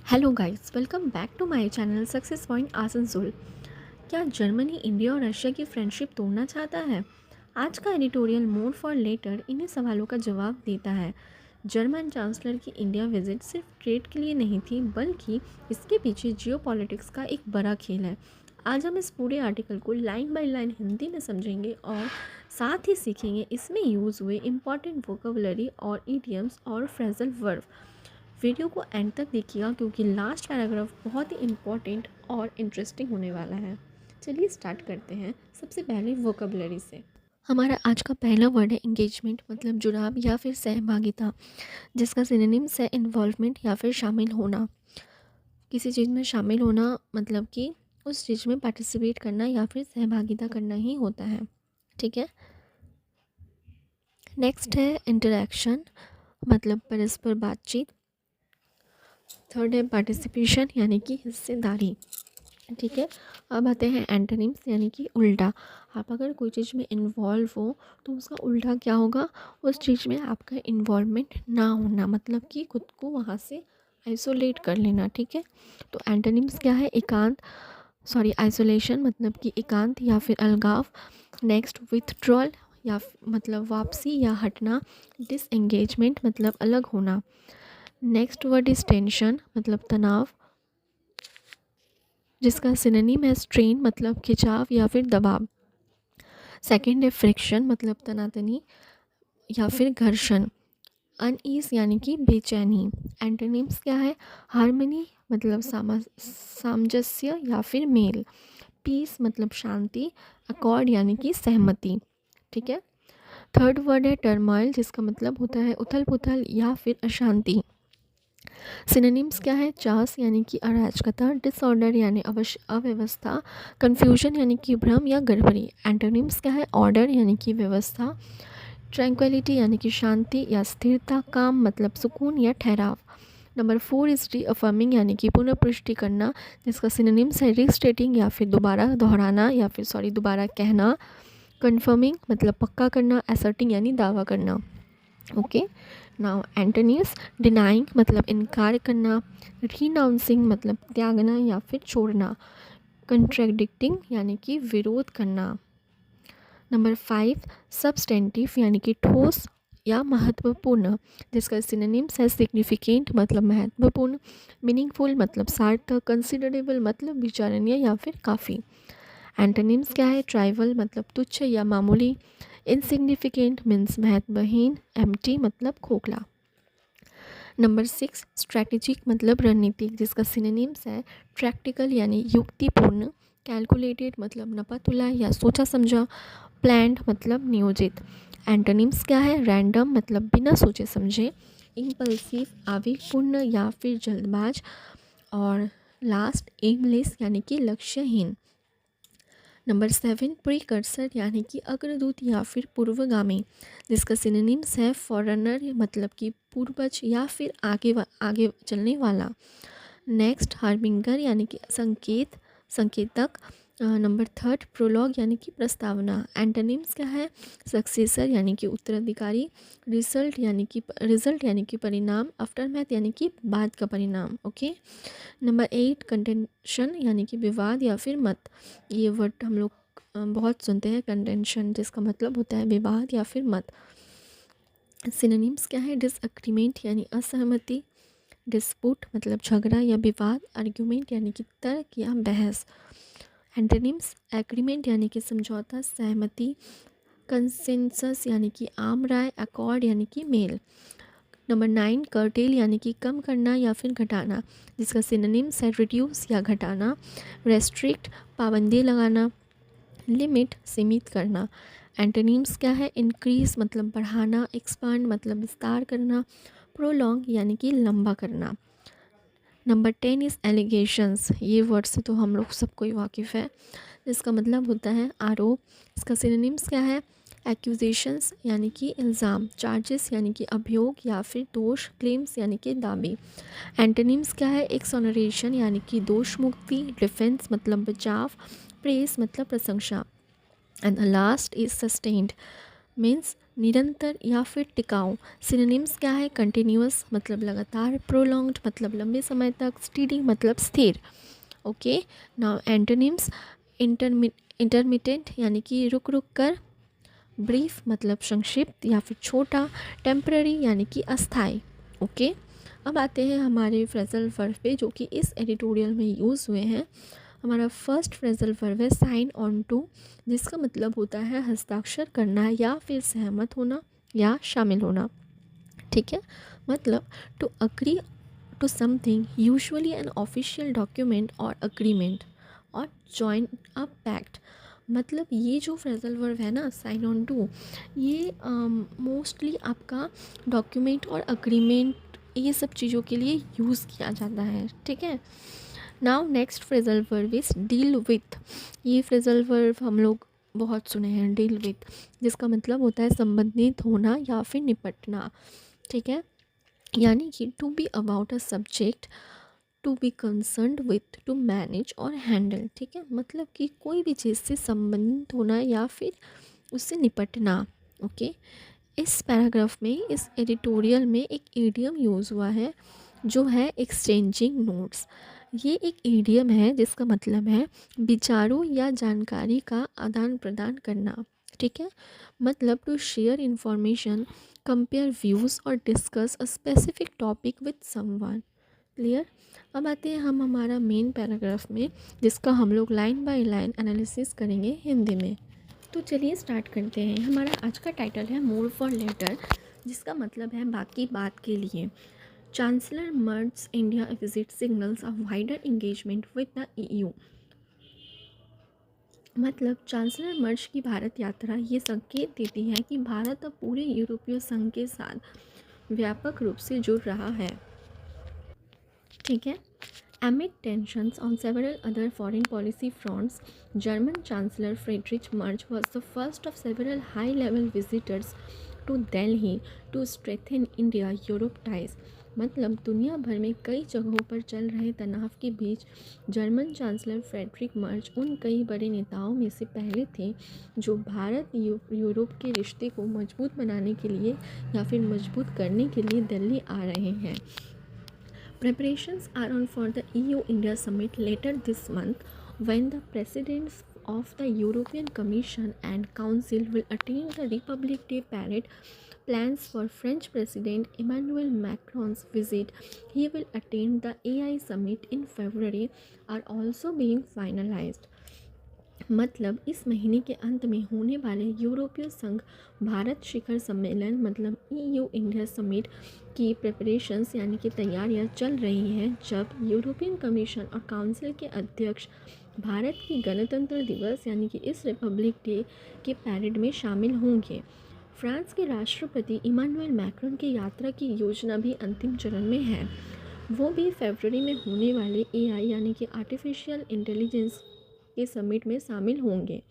Hello guys, welcome back to my channel success point Asansol. क्या Germany India और Russia की friendship तोड़ना चाहता है? आज का एडिटोरियल मोड फॉर लेटर इन्हीं सवालों का जवाब देता है। जर्मन चांसलर की इंडिया विजिट सिर्फ ट्रेड के लिए नहीं थी, बल्कि इसके पीछे जियोपॉलिटिक्स का एक बड़ा खेल है। आज हम इस पूरे आर्टिकल को लाइन बाय लाइन हिंदी में समझेंगे और साथ ही सीखेंगे इसमें यूज़ हुए इंपॉर्टेंट वोकेबुलरी और ईडियम्स और फ्रेजल वर्ब। वीडियो को एंड तक देखिएगा क्योंकि लास्ट पैराग्राफ बहुत ही इम्पोर्टेंट और इंटरेस्टिंग होने वाला है। चलिए स्टार्ट करते हैं सबसे पहले वोकेबुलरी से। हमारा आज का पहला वर्ड है इंगेजमेंट, मतलब जुड़ाव या फिर सहभागिता, जिसका सिनोनिम्स है इन्वॉल्वमेंट या फिर शामिल होना। किसी चीज़ में शामिल होना मतलब कि उस चीज़ में पार्टिसिपेट करना या फिर सहभागिता करना ही होता है। ठीक है। नेक्स्ट है इंटरेक्शन, मतलब परस्पर बातचीत। थर्ड है पार्टिसिपेशन, यानी कि हिस्सेदारी। ठीक है। अब आते हैं एंटोनिम्स, यानी कि उल्टा। आप अगर कोई चीज़ में इन्वॉल्व हो तो उसका उल्टा क्या होगा? उस चीज़ में आपका इन्वॉल्वमेंट ना होना, मतलब कि खुद को वहाँ से आइसोलेट कर लेना। ठीक है। तो एंटोनिम्स क्या है? आइसोलेशन, मतलब कि एकांत या फिर अलगाव। नेक्स्ट विथड्रॉल, मतलब वापसी या हटना। डिसएंगेजमेंट, मतलब अलग होना। नेक्स्ट वर्ड इज टेंशन, मतलब तनाव, जिसका सिनोनिम है स्ट्रेन, मतलब खिंचाव या फिर दबाव। सेकंड है फ्रिक्शन, मतलब तनातनी या फिर घर्षण। अनईज, यानी कि बेचैनी। एंटोनिम्स क्या है? हार्मनी, मतलब सामंजस्य या फिर मेल। पीस, मतलब शांति। अकॉर्ड, यानी कि सहमति। ठीक है। थर्ड वर्ड है टर्मोइल, जिसका मतलब होता है उथल पुथल या फिर अशांति। सिनोनिम्स क्या है? चास, यानी कि अराजकता। डिसऑर्डर, यानी अव्यवस्था। कन्फ्यूजन, यानी कि भ्रम या गड़बड़ी। एंटोनिम्स क्या है? ऑर्डर, यानी कि व्यवस्था। ट्रैंक्विलिटी, यानी कि शांति या स्थिरता। काम, मतलब सुकून या ठहराव। नंबर 4 इज रीअफर्मिंग, यानी कि पुनर्पुष्टि करना, जिसका सिनोनिम्स है रीस्टेटिंग या फिर दोबारा दोहराना या फिर दोबारा कहना। कन्फर्मिंग, मतलब पक्का करना। असर्टिंग, यानी दावा करना। ओके। नाउ एंटोनिम्स, डिनाइंग, मतलब इनकार करना। रीनाउंसिंग, मतलब त्यागना या फिर छोड़ना। कंट्राडिक्टिंग, यानी कि विरोध करना। नंबर 5 सब्सटेंटिव, यानी कि ठोस या महत्वपूर्ण, जिसका सिनोनिम्स है सिग्निफिकेंट, मतलब महत्वपूर्ण। मीनिंगफुल, मतलब सार्थक। कंसिडरेबल, मतलब विचारणीय या फिर काफ़ी। एंटोनिम्स क्या है? ट्राइवल, मतलब तुच्छ या मामूली। इनसिग्निफिकेंट मीन्स महत्वहीन। एम्प्टी, मतलब खोखला। नंबर 6 स्ट्रैटेजिक, मतलब रणनीतिक, जिसका सिनोनिम्स है प्रैक्टिकल, यानी युक्तिपूर्ण। कैलकुलेटेड, मतलब नपा तुला या सोचा समझा। प्लान्ड, मतलब नियोजित। एंटोनिम्स क्या है? रैंडम, मतलब बिना सोचे समझे। इम्पल्सिव, आवेगपूर्ण या फिर जल्दबाज। और लास्ट एमलेस, यानी कि लक्ष्यहीन। नंबर 7 प्रीकर्सर, यानी कि अग्रदूत या फिर पूर्वगामी, जिसका सिनोनिम्स है फॉररनर, मतलब कि पूर्वज या फिर आगे चलने वाला। नेक्स्ट हार्बिंगर, यानी कि संकेतक। नंबर 3 प्रोलॉग, यानी कि प्रस्तावना। एंटोनिम्स क्या है? सक्सेसर, यानी कि उत्तराधिकारी। रिजल्ट, यानी कि परिणाम। आफ्टरमैथ, यानी कि बाद का परिणाम। ओके। नंबर 8 कंटेंशन, यानी कि विवाद या फिर मत। ये वर्ड हम लोग बहुत सुनते हैं, कंटेंशन, जिसका मतलब होता है विवाद या फिर मत। सिनोनिम्स क्या है? डिसएग्रीमेंट, यानी असहमति। डिस्प्यूट, मतलब झगड़ा या विवाद। आर्ग्यूमेंट, यानी कि तर्क या बहस। एंटोनिम्स एग्रीमेंट, यानी कि समझौता, सहमति। कंसेंसस, यानी कि आम राय। अकॉर्ड, यानी कि मेल। नंबर 9 कर्टेल, यानी कि कम करना या फिर घटाना, जिसका सिनोनिम्स है रिड्यूस या घटाना। रेस्ट्रिक्ट, पाबंदी लगाना। लिमिट, सीमित करना। एंटोनिम्स क्या है? इंक्रीज, मतलब बढ़ाना। एक्सपांड, मतलब विस्तार करना। प्रोलॉन्ग, यानी कि लंबा करना। Number 10 is allegations. ये वर्ड से तो हम लोग सबको ही वाकिफ़ है, जिसका मतलब होता है आरोप। इसका सिनोनिम्स क्या है? एक्यूजेशंस, यानी कि इल्ज़ाम। चार्जेस, यानी कि अभियोग या फिर दोष। क्लेम्स, यानी कि दावे। एंटोनिम्स क्या है? एक्सोनरेशन, यानी कि दोष मुक्ति। डिफेंस, मतलब बचाव। प्रेस, मतलब प्रशंसा। And the last is sustained, means निरंतर या फिर टिकाऊ। सिनोनिम्स क्या है? कंटिन्यूअस मतलब लगातार, प्रोलॉन्ग्ड मतलब लंबे समय तक, स्टीडी मतलब स्थिर। ओके, नाउ एंटोनिम्स, इंटरमिटेंट यानी कि रुक रुक कर, ब्रीफ मतलब संक्षिप्त या फिर छोटा, टेम्पररी यानी कि अस्थाई। ओके, अब आते हैं हमारे फ्रेजल वर्ब पे जो कि इस एडिटोरियल में यूज़ हुए हैं। हमारा फर्स्ट फ्रेजल वर्ब है साइन ऑन टू, जिसका मतलब होता है हस्ताक्षर करना या फिर सहमत होना या शामिल होना। ठीक है, मतलब to agree to something, usually an official document और अग्रीमेंट, और जॉइन अ पैक्ट। मतलब ये जो फ्रेजल वर्ब है ना, साइन ऑन टू, ये मोस्टली आपका डॉक्यूमेंट और अग्रीमेंट ये सब चीज़ों के लिए यूज़ किया जाता है। ठीक है, now next phrasal verb is deal with. ये फ्रेजल वर्ब हम लोग बहुत सुने हैं, डील विथ, जिसका मतलब होता है संबंधित होना या फिर निपटना। ठीक है, यानी कि to be about a subject, to be concerned with, to manage और हैंडल। ठीक है, मतलब कि कोई भी चीज़ से संबंधित होना या फिर उससे निपटना। ओके, इस पैराग्राफ में, इस एडिटोरियल में एक ईडियम यूज़ हुआ है जो है एक्सचेंजिंग नोट्स। ये एक ईडियम है जिसका मतलब है विचारों या जानकारी का आदान प्रदान करना। ठीक है, मतलब to share information, compare views और discuss a specific topic with someone. Clear. अब आते हैं हम हमारा मेन पैराग्राफ में, जिसका हम लोग लाइन बाय लाइन एनालिसिस करेंगे हिंदी में। तो चलिए स्टार्ट करते हैं। हमारा आज का टाइटल है मोर फॉर लेटर, जिसका मतलब है बाकी बात के लिए। Chancellor merge India visit signals of wider engagement with the EU. मतलब चांसलर मर्ज की भारत यात्रा ये संकेत देती है कि भारत अब पूरे यूरोपीय संघ के साथ व्यापक रूप से जुड़ रहा है। ठीक है, amid tensions on several other foreign policy fronts, German Chancellor Friedrich Merz was the first of several high-level visitors to Delhi to strengthen India-Europe ties. मतलब दुनिया भर में कई जगहों पर चल रहे तनाव के बीच जर्मन चांसलर फ्रेडरिक मर्ज उन कई बड़े नेताओं में से पहले थे जो भारत यूरोप के रिश्ते को मजबूत बनाने के लिए या फिर मजबूत करने के लिए दिल्ली आ रहे हैं। Preparations are on for the EU-India summit later this month, when the presidents of the European Commission and Council will attend the Republic Day parade. Plans for French President Emmanuel Macron's visit, he will attend the AI summit in February, are also being finalized. मतलब इस महीने के अंत में होने वाले यूरोपीय संघ भारत शिखर सम्मेलन मतलब EU इंडिया समिट की प्रिपरेशंस यानी कि तैयारियां चल रही हैं, जब यूरोपियन कमीशन और काउंसिल के अध्यक्ष भारत की गणतंत्र दिवस यानी कि इस रिपब्लिक डे के पैरेड में शामिल होंगे। फ्रांस के राष्ट्रपति इमानुएल मैक्रोन की यात्रा की योजना भी अंतिम चरण में है। वो भी फरवरी में होने वाले AI यानी कि आर्टिफिशियल इंटेलिजेंस के समिट में शामिल होंगे।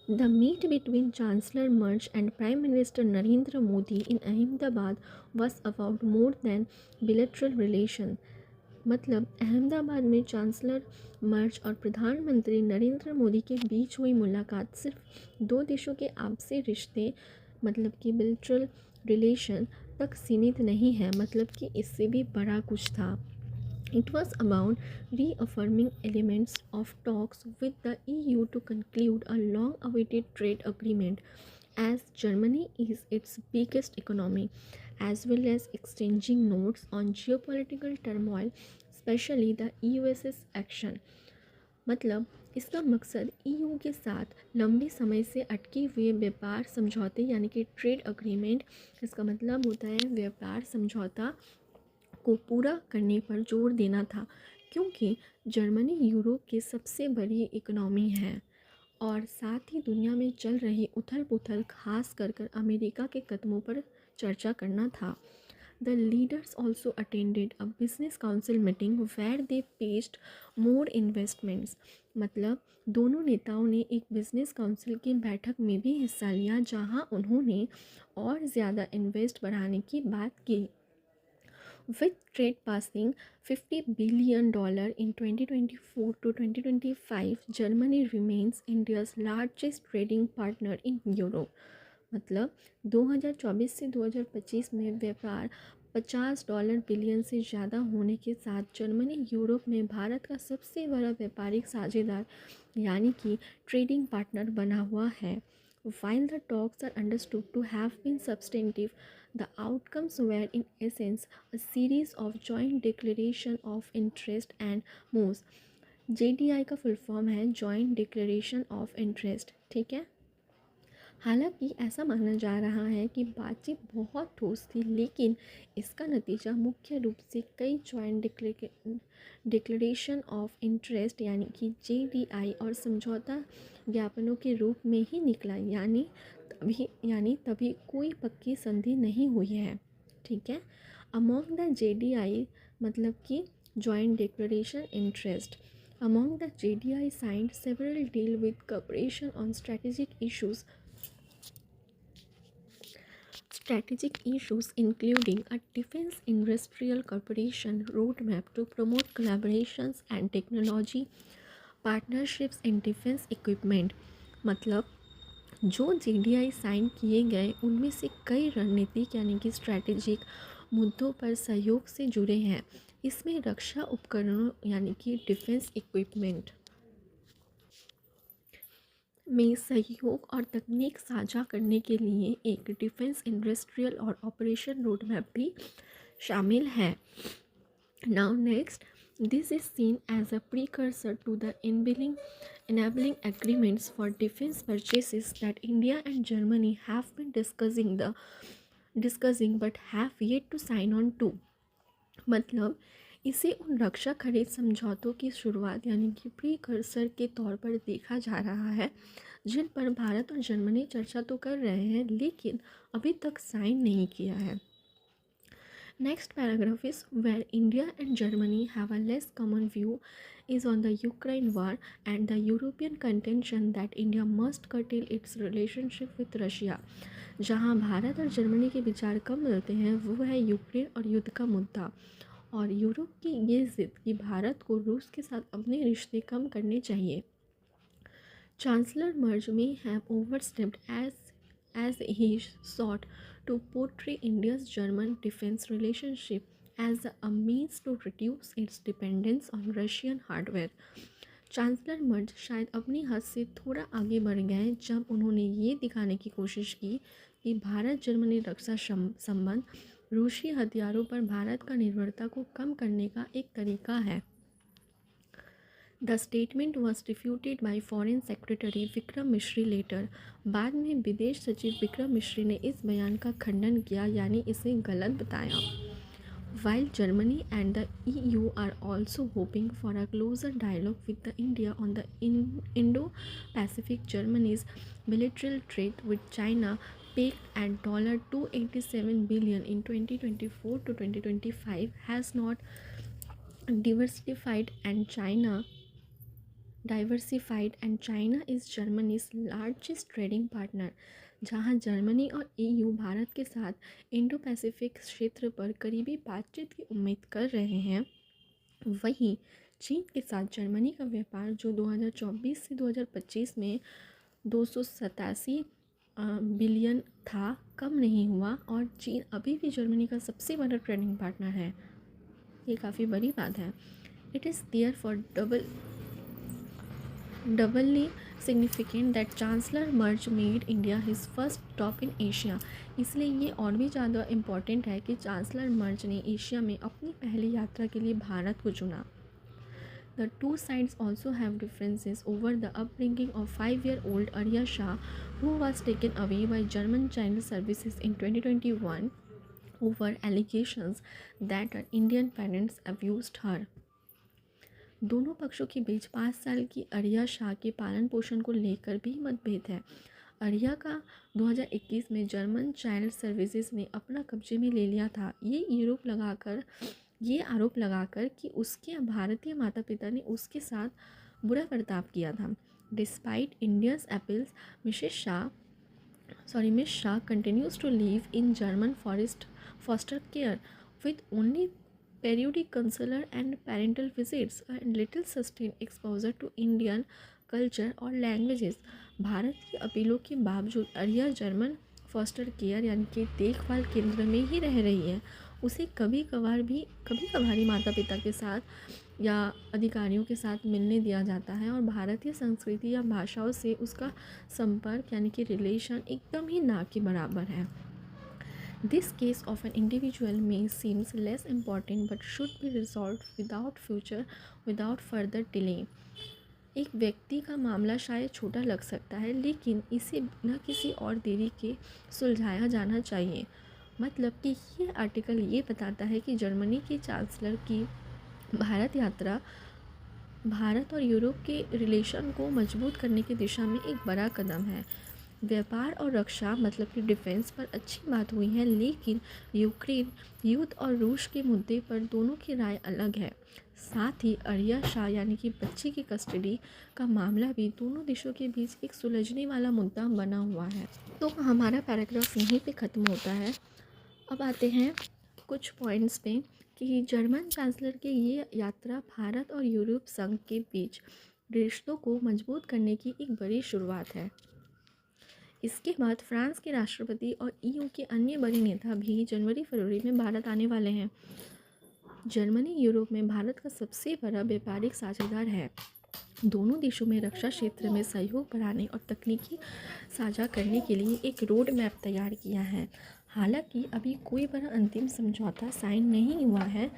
The meet between Chancellor Merz and Prime Minister Narendra Modi in Ahmedabad was about more than bilateral relation. मतलब अहमदाबाद में चांसलर मर्ज और प्रधानमंत्री नरेंद्र मोदी के बीच हुई मुलाकात सिर्फ दो देशों के आपसी रिश्ते मतलब कि बिलेटरल रिलेशन तक सीमित नहीं है, मतलब कि इससे भी बड़ा कुछ था। It was about reaffirming elements of talks with the EU to conclude a long-awaited trade agreement, as Germany is its biggest economy, as well as exchanging notes on geopolitical turmoil, especially the US's action. मतलब इसका मकसद EU के साथ लंबे समय से अटके हुए व्यापार समझौते यानी कि ट्रेड अग्रीमेंट, इसका मतलब होता है व्यापार समझौता को पूरा करने पर जोर देना था, क्योंकि जर्मनी यूरोप की सबसे बड़ी इकोनॉमी है और साथ ही दुनिया में चल रही उथल पुथल खास कर अमेरिका के कदमों पर चर्चा करना था। The leaders also attended a business council meeting where they pressed more investments. मतलब दोनों नेताओं ने एक बिजनेस काउंसिल की बैठक में भी हिस्सा लिया जहां उन्होंने और ज़्यादा इन्वेस्ट बढ़ाने की बात की। With trade passing $50 billion in 2024 to 2025, Germany remains India's largest trading partner in Europe. मतलब 2024 से 2025 में व्यापार $50 बिलियन से ज़्यादा होने के साथ जर्मनी यूरोप में भारत का सबसे बड़ा व्यापारिक साझेदार यानी कि ट्रेडिंग पार्टनर बना हुआ है. While the talks are understood to have been substantive, the outcomes were in essence a series of joint declaration of interest and moves. JDI का फुल फॉर्म है जॉइंट डिक्लेरेशन ऑफ इंटरेस्ट. ठीक है. हालांकि ऐसा माना जा रहा है कि बातचीत बहुत ठोस थी, लेकिन इसका नतीजा मुख्य रूप से कई जॉइंट डिक्लेरेशन ऑफ इंटरेस्ट यानी कि JDI और समझौता ज्ञापनों के रूप में ही निकला. तभी कोई पक्की संधि नहीं हुई है. ठीक है. अमॉन्ग द JDI मतलब कि joint declaration interest. Among the JDI signed several deals with cooperation on strategic issues including a defense industrial cooperation roadmap to promote collaborations and technology partnerships in defense equipment. मतलब जो JDI sign किए गए उनमें से कई रणनीतिक यानी कि स्ट्रैटेजिक मुद्दों पर सहयोग से जुड़े हैं. इसमें रक्षा उपकरणों यानी कि डिफेंस इक्विपमेंट में सहयोग और तकनीक साझा करने के लिए एक डिफेंस इंडस्ट्रियल और ऑपरेशन रोडमैप भी शामिल है. Now next, this is seen as a precursor to the enabling agreements for defense purchases that India and Germany have been discussing but have yet to sign on to. मतलब इसे उन रक्षा खरीद समझौतों की शुरुआत यानी कि प्रीकर्सर के तौर पर देखा जा रहा है जिन पर भारत और जर्मनी चर्चा तो कर रहे हैं लेकिन अभी तक साइन नहीं किया है. Next paragraph is where India and Germany have a less common view is on the Ukraine war and the European contention that India must curtail its relationship with Russia. जहां भारत और जर्मनी के विचार कम मिलते हैं वो है यूक्रेन और युद्ध का मुद्दा और यूरोप की ये जिद कि भारत को रूस के साथ अपने रिश्ते कम करने चाहिए. Chancellor Merz may have overstepped as he sought to portray India's German defense relationship as a means to reduce its dependence on Russian hardware. Chancellor Merz शायद अपनी हद से थोड़ा आगे बढ़ गए जब उन्होंने ये दिखाने की कोशिश की कि भारत जर्मनी रक्षा संबंध रूसी हथियारों पर भारत का निर्भरता को कम करने का एक तरीका है. The statement was refuted by foreign secretary Vikram मिश्री लेटर. बाद में विदेश सचिव विक्रम मिश्री ने इस बयान का खंडन किया यानी इसे गलत बताया. While Germany and the EU are also hoping for a closer dialogue with India on the Indo-Pacific, Germany's bilateral trade with China peaked at $287 billion in 2024 to 2025 has not diversified and China is Germany's largest trading partner. जहां Germany और EU Bharat के साथ Indo Pacific क्षेत्र पर करीबी बातचीत की उम्मीद कर रहे हैं, वहीं चीन के साथ जर्मनी का व्यापार जो 2024 से 2025 में 287 बिलियन था कम नहीं हुआ और चीन अभी भी जर्मनी का सबसे बड़ा ट्रेडिंग पार्टनर है. ये काफ़ी बड़ी बात है. It is therefore doubly significant that Chancellor Merz made India his first stop in Asia. इसलिए ये और भी ज़्यादा इम्पॉर्टेंट है कि चांसलर मर्ज ने एशिया में अपनी पहली यात्रा के लिए भारत को चुना. The two sides also have differences over the upbringing of 5-year-old Arya Shah, who was taken away by German Child Services in 2021 over allegations that her Indian parents abused her. दोनों पक्षों के बीच 5 साल की आर्या शाह के पालन पोषण को लेकर भी मतभेद है. आर्या का 2021 में जर्मन चाइल्ड सर्विसेज ने अपना कब्जे में ले लिया था. ये आरोप लगाकर कि उसके भारतीय माता पिता ने उसके साथ बुरा बर्ताव किया था. Despite Indians appeals, miss Shah continues to live in German foster care with only periodic consular and parental visits and little sustained exposure to Indian culture और लैंग्वेजेस. भारत की अपीलों के बावजूद आर्या जर्मन फॉस्टर केयर यानी कि देखभाल केंद्र में ही रह रही है, उसे कभी कभार ही माता पिता के साथ या अधिकारियों के साथ मिलने दिया जाता है और भारतीय संस्कृति या भाषाओं से उसका संपर्क यानी कि रिलेशन एकदम ही ना के बराबर है। This case of an individual may seems less important but should be resolve without further delay. एक व्यक्ति का मामला शायद छोटा लग सकता है, लेकिन इसे बिना किसी और देरी के सुलझाया जाना चाहिए। मतलब कि ये आर्टिकल ये बताता है कि जर्मनी के चांसलर की भारत यात्रा भारत और यूरोप के रिलेशन को मजबूत करने की दिशा में एक बड़ा कदम है। व्यापार और रक्षा मतलब कि डिफेंस पर अच्छी बात हुई है, लेकिन यूक्रेन युद्ध और रूस के मुद्दे पर दोनों की राय अलग है। साथ ही आर्या शाह यानी कि बच्ची की कस्टडी का मामला भी दोनों देशों के बीच एक सुलझने वाला मुद्दा बना हुआ है। तो हमारा पैराग्राफ यहीं पे ख़त्म होता है। अब आते हैं कुछ पॉइंट्स पे कि जर्मन चांसलर की ये यात्रा भारत और यूरोप संघ के बीच रिश्तों को मजबूत करने की एक बड़ी शुरुआत है। इसके बाद फ्रांस के राष्ट्रपति और ईयू के अन्य बड़े नेता भी जनवरी-फरवरी में भारत आने वाले हैं। जर्मनी यूरोप में भारत का सबसे बड़ा व्यापारिक साझेदार है। दोनों देशों में रक्षा क्षेत्र में सहयोग बढ़ाने और तकनीकी साझा करने के लिए एक रोड मैप तैयार किया है। हालांकि अभी कोई बड़ा अंतिम समझौता साइन नहीं हुआ है,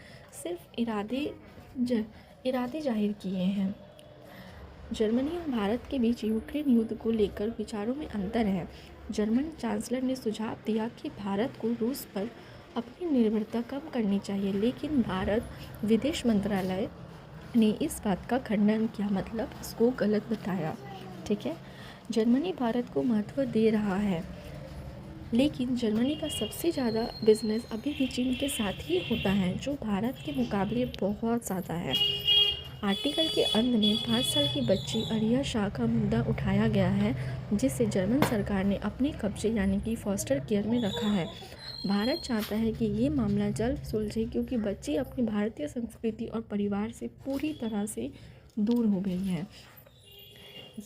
सिर्फ इरादे जाहिर किए हैं। जर्मनी और भारत के बीच यूक्रेन युद्ध को लेकर विचारों में अंतर है। जर्मन चांसलर ने सुझाव दिया कि भारत को रूस पर अपनी निर्भरता कम करनी चाहिए, लेकिन भारत विदेश मंत्रालय ने इस बात का खंडन किया, मतलब इसको गलत बताया। ठीक है, जर्मनी भारत को महत्व दे रहा है, लेकिन जर्मनी का सबसे ज़्यादा बिजनेस अभी भी चीन के साथ ही होता है, जो भारत के मुकाबले बहुत ज़्यादा है। आर्टिकल के अंत में 5 साल की बच्ची आर्या शाह का मुद्दा उठाया गया है, जिसे जर्मन सरकार ने अपने कब्जे यानी कि फॉस्टर केयर में रखा है। भारत चाहता है कि ये मामला जल्द सुलझे, क्योंकि बच्ची अपनी भारतीय संस्कृति और परिवार से पूरी तरह से दूर हो गई है।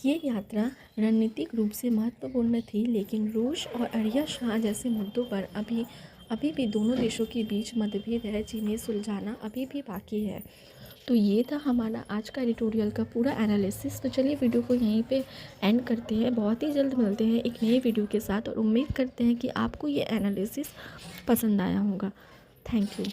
ये यात्रा रणनीतिक रूप से महत्वपूर्ण थी, लेकिन रूस और आर्या शाह जैसे मुद्दों पर अभी भी दोनों देशों के बीच मतभेद है, जिन्हें सुलझाना अभी भी बाकी है। तो ये था हमारा आज का एडिटोरियल का पूरा एनालिसिस। तो चलिए वीडियो को यहीं पे एंड करते हैं। बहुत ही जल्द मिलते हैं एक नए वीडियो के साथ और उम्मीद करते हैं कि आपको ये एनालिसिस पसंद आया होगा। Thank you.